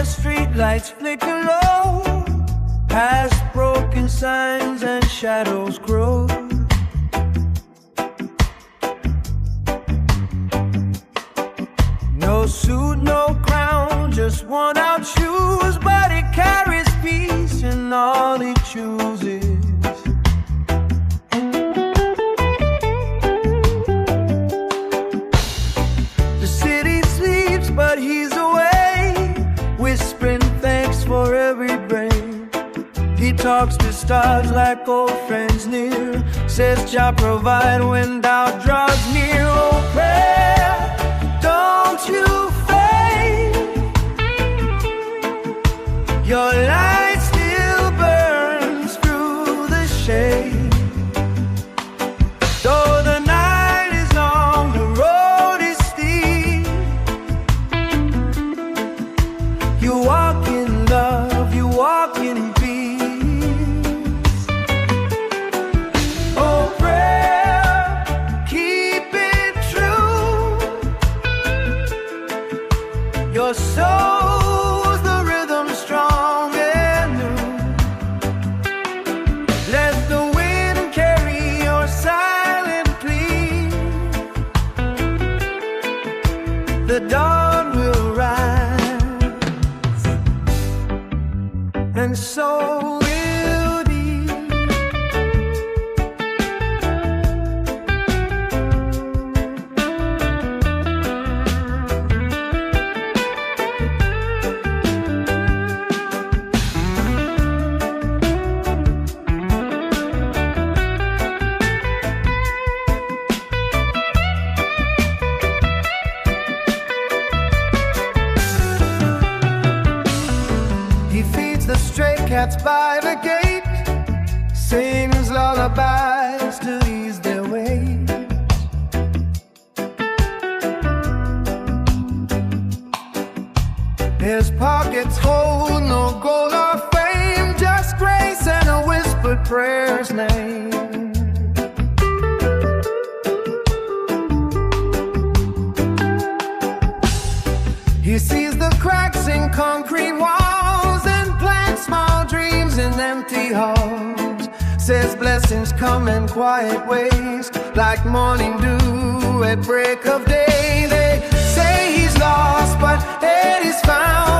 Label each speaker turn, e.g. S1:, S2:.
S1: streetlights flicker low, past broken signs and shadows grow. No suit, no crown, just worn out shoes, but he carries peace in all he chooses. The city sleeps, but he's away, whispering thanks for every break. He talks to stars like old friends near, says Jah provide when doubt draws near. Oh, prayer, don't you fade, your light still burns through the shade. Though the night is long, the road is steep, you walk in love, you walk in peace. Oh, prayer, keep it true, your soul's the rhythm strong and new. Let the wind carry your silent plea, the dawn will rise, and so will thee. He feeds the stray cats by the gate, sings lullabies to ease their weight. His pockets hold no gold or fame, just grace and a whispered prayer's name. He sees the cracks in concrete walls and plants small dreams in empty halls. Says blessings come in quiet ways, like morning dew at break of day. They say he's lost, but it is found.